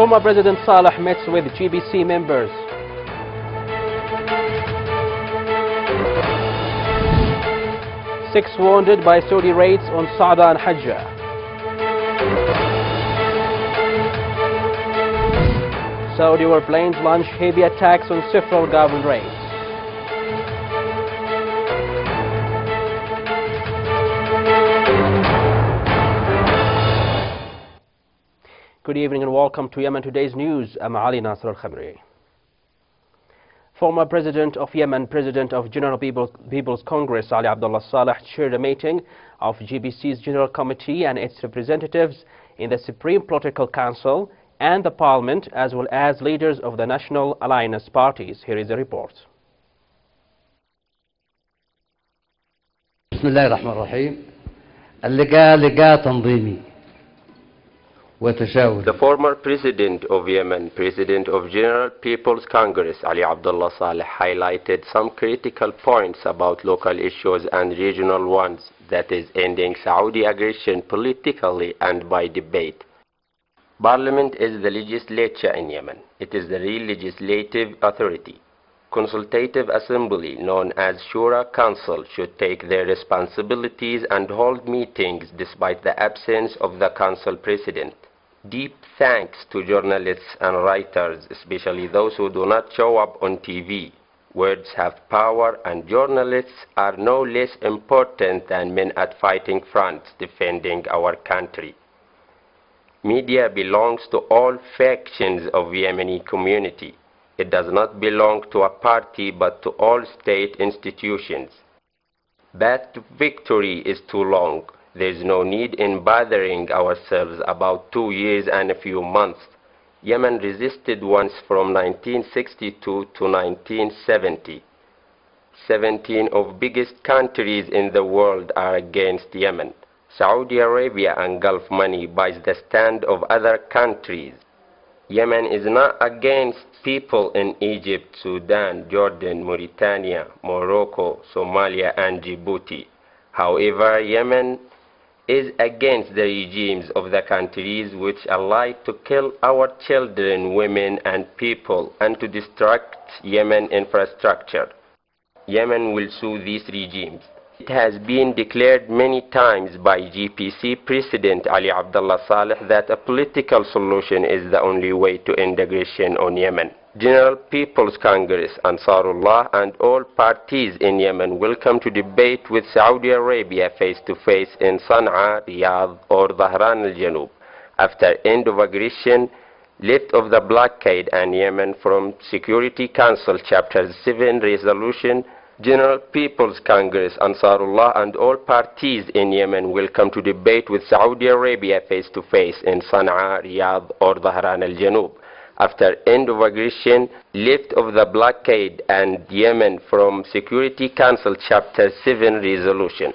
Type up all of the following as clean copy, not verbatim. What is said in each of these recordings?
Former President Saleh meets with GBC members. Six wounded by Saudi raids on Saada and Hajjah. Saudi warplanes launch heavy attacks on several government raids. Good evening and welcome to Yemen Today's News. I'm Ali Nasser al-Khamri. Former President of Yemen, President of General People's Congress Ali Abdullah Saleh chaired a meeting of GBC's General Committee and its representatives in the Supreme Political Council and the Parliament, as well as leaders of the National Alliance parties. Here is the report. بسم الله الرحمن الرحيم. اللقاء لقاء تنظيمي. The former President of Yemen, President of General People's Congress, Ali Abdullah Saleh, highlighted some critical points about local issues and regional ones, that is, ending Saudi aggression politically and by debate. Parliament is the legislature in Yemen. It is the real legislative authority. Consultative Assembly, known as Shura Council, should take their responsibilities and hold meetings despite the absence of the Council President. Deep thanks to journalists and writers, especially those who do not show up on TV. Words have power, and journalists are no less important than men at fighting fronts defending our country. Media belongs to all factions of Yemeni community. It does not belong to a party but to all state institutions. Path to victory is too long. There is no need in bothering ourselves about 2 years and a few months. Yemen resisted once from 1962 to 1970. 17 of biggest countries in the world are against Yemen. Saudi Arabia and Gulf money buys the stand of other countries. Yemen is not against people in Egypt, Sudan, Jordan, Mauritania, Morocco, Somalia and Djibouti. However, Yemen is against the regimes of the countries which ally to kill our children, women and people and to destruct Yemen infrastructure. Yemen will sue these regimes. It has been declared many times by GPC President Ali Abdullah Saleh that a political solution is the only way to end aggression on Yemen. General People's Congress, Ansarullah and all parties in Yemen will come to debate with Saudi Arabia face-to-face in Sana'a, Riyadh or Dhahran al-Janub. After end of aggression, lift of the blockade and Yemen from Security Council Chapter 7 resolution, General People's Congress, Ansarullah and all parties in Yemen will come to debate with Saudi Arabia face-to-face in Sana'a, Riyadh or Dhahran al-Janub. After end of aggression, lift of the blockade and Yemen from Security Council Chapter 7 resolution.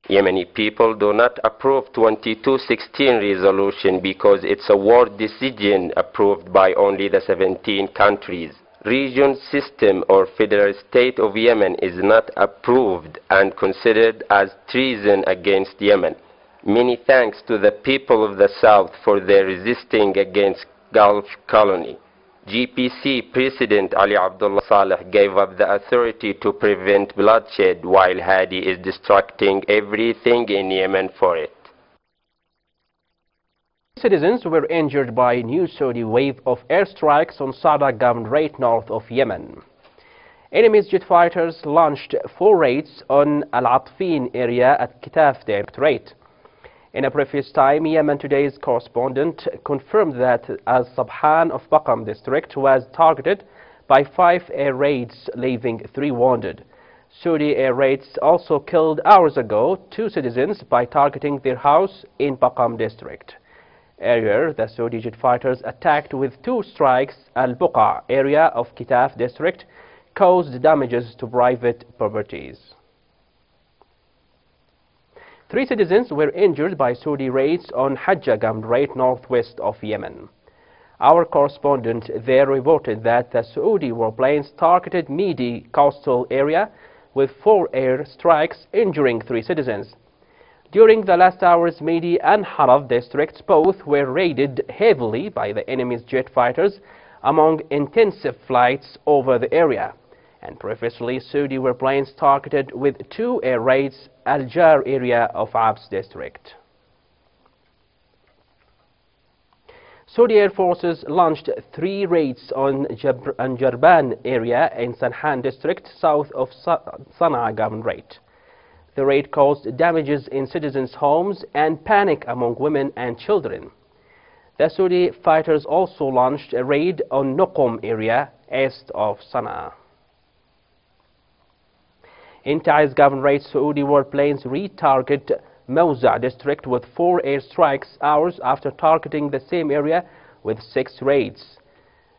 Yemeni people do not approve 2216 resolution because it's a war decision approved by only the 17 countries. Region system or federal state of Yemen is not approved and considered as treason against Yemen. Many thanks to the people of the South for their resisting against Gulf colony. GPC President Ali Abdullah Saleh gave up the authority to prevent bloodshed while Hadi is destructing everything in Yemen for it. Citizens were injured by a new Saudi wave of airstrikes on Saada government raid north of Yemen. Enemy's jet fighters launched 4 raids on Al-Atfin area at Kitaf Directorate. In a previous time, Yemen Today's correspondent confirmed that Al-Sabhan of Baqam district was targeted by 5 air raids, leaving 3 wounded. Saudi air raids also killed hours ago 2 citizens by targeting their house in Baqam district. Earlier, the Saudi jet fighters attacked with 2 strikes Al-Buqa area of Kitaf district, caused damages to private properties. 3 citizens were injured by Saudi raids on Hajjah government raid northwest of Yemen. Our correspondent there reported that the Saudi warplanes targeted Midi coastal area with 4 air strikes, injuring 3 citizens. During the last hours, Midi and Harad districts both were raided heavily by the enemy's jet fighters among intensive flights over the area. And previously, Saudi warplanes targeted with 2 air raids Al-Jar area of Abs district. Saudi Air Forces launched 3 raids on Jarban area in Sanhan district south of Sana'a governorate. The raid caused damages in citizens' homes and panic among women and children. The Saudi fighters also launched a raid on Nuqum area east of Sana'a. In Taiz governorate, Saudi warplanes retarget Mawza district with 4 airstrikes hours after targeting the same area with 6 raids.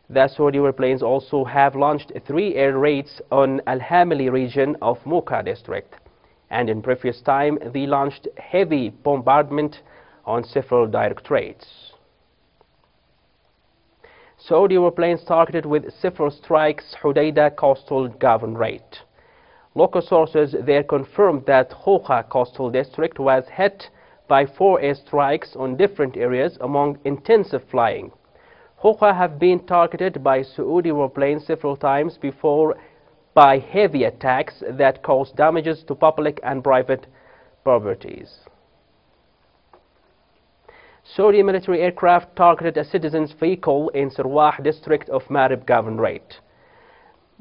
The Saudi warplanes also have launched 3 air raids on Al-Hamili region of Mocha district. And in previous time, they launched heavy bombardment on several directorates. Saudi warplanes targeted with several strikes Hudaydah coastal governorate. Local sources there confirmed that Khoka coastal district was hit by 4 airstrikes on different areas among intensive flying. Khoka have been targeted by Saudi warplanes several times before by heavy attacks that caused damages to public and private properties. Saudi military aircraft targeted a citizen's vehicle in Sirwah district of Marib governorate.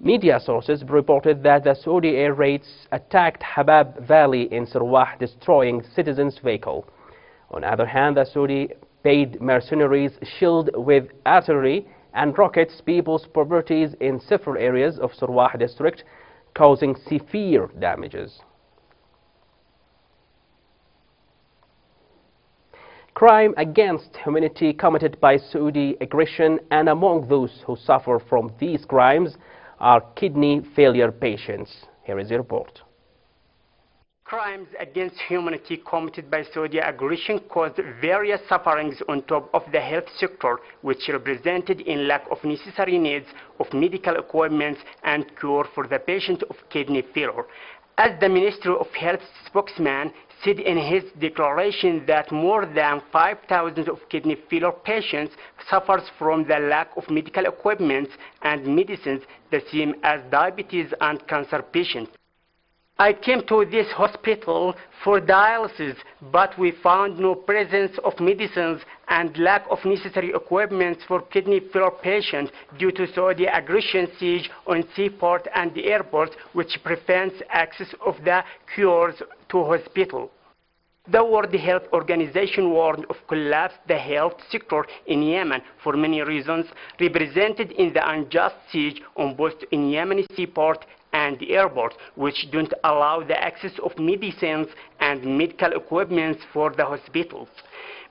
Media sources reported that the Saudi air raids attacked Habab Valley in Sirwah, destroying citizens' vehicle. On the other hand, the Saudi paid mercenaries shelled with artillery and rockets people's properties in several areas of Sirwah district, causing severe damages. Crime against humanity committed by Saudi aggression, and among those who suffer from these crimes are kidney failure patients. Here is a report. Crimes against humanity committed by Saudi aggression caused various sufferings on top of the health sector, which represented in lack of necessary needs of medical equipment and cure for the patient of kidney failure. As the Ministry of Health spokesman said in his declaration that more than 5,000 of kidney failure patients suffers from the lack of medical equipment and medicines, the same as diabetes and cancer patients. I came to this hospital for dialysis, but we found no presence of medicines and lack of necessary equipment for kidney failure patients due to Saudi aggression siege on seaport and the airport, which prevents access of the cures to hospital. The World Health Organization warned of collapse the health sector in Yemen for many reasons, represented in the unjust siege on both in Yemeni seaport and the airport, which don't allow the access of medicines and medical equipment for the hospitals.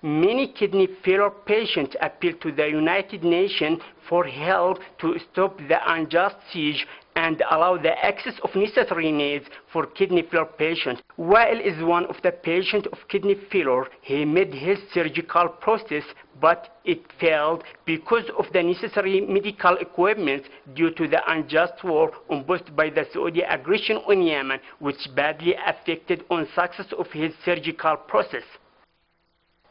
Many kidney failure patients appeal to the United Nations for help to stop the unjust siege and allow the access of necessary needs for kidney failure patients. While is one of the patients of kidney failure, he made his surgical process, but it failed because of the necessary medical equipment due to the unjust war imposed by the Saudi aggression on Yemen, which badly affected on success of his surgical process.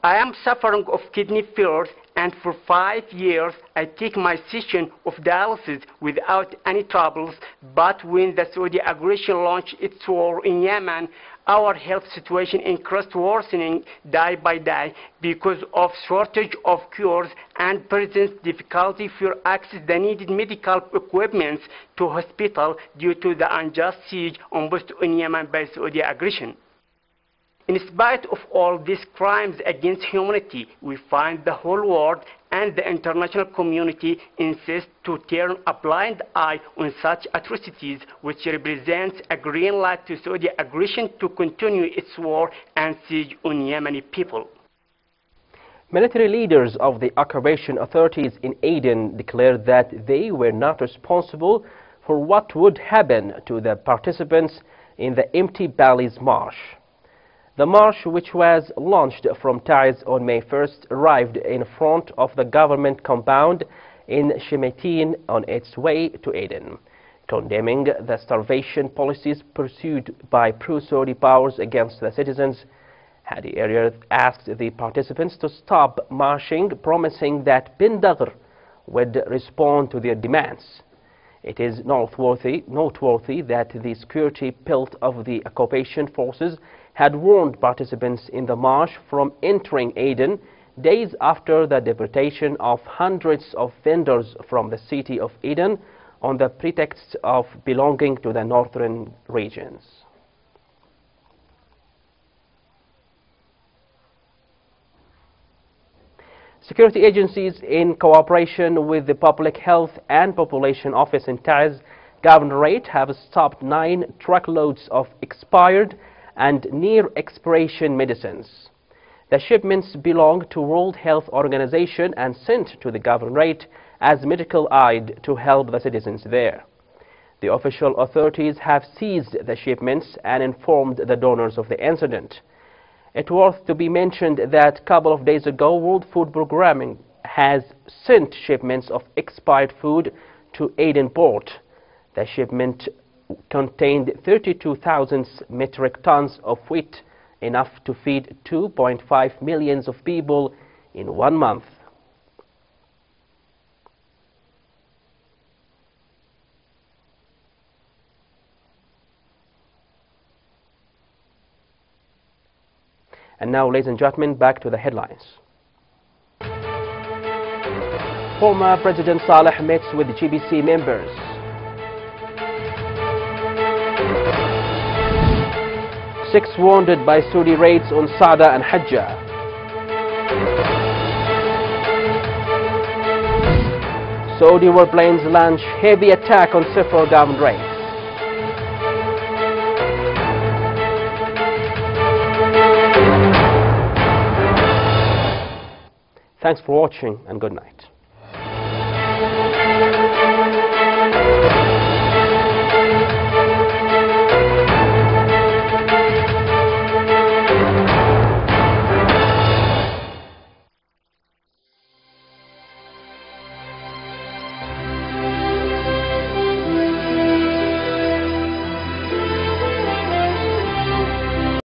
I am suffering of kidney failure, and for 5 years I take my session of dialysis without any troubles, but when the Saudi aggression launched its war in Yemen, our health situation increased worsening day by day because of shortage of cures and present difficulty for access the needed medical equipment to hospital due to the unjust siege imposed on Yemen by Saudi aggression. In spite of all these crimes against humanity, we find the whole world and the international community insist to turn a blind eye on such atrocities, which represents a green light to Saudi aggression to continue its war and siege on Yemeni people. Military leaders of the occupation authorities in Aden declared that they were not responsible for what would happen to the participants in the Empty Valleys March. The march, which was launched from Taiz on May 1st, arrived in front of the government compound in Shemetin on its way to Aden, condemning the starvation policies pursued by pro-Saudi powers against the citizens Hadi Area asked the participants to stop marching, promising that Bin Dagr would respond to their demands. It is noteworthy that the security pelt of the occupation forces had warned participants in the march from entering Aden days after the deportation of hundreds of vendors from the city of Aden on the pretext of belonging to the northern regions. Security agencies, in cooperation with the Public Health and Population Office in Taiz Governorate, have stopped 9 truckloads of expired and near-expiration medicines. The shipments belong to World Health Organization and sent to the Governorate as medical aid to help the citizens there. The official authorities have seized the shipments and informed the donors of the incident. It's worth to be mentioned that a couple of days ago, World Food Programming has sent shipments of expired food to Aden port. The shipment contained 32,000 metric tons of wheat, enough to feed 2.5 million of people in 1 month. And now, ladies and gentlemen, back to the headlines. Former President Saleh meets with GBC members. Six wounded by Saudi raids on Sada and Hajjah. Saudi warplanes launch heavy attack on several government raids. Thanks for watching and good night.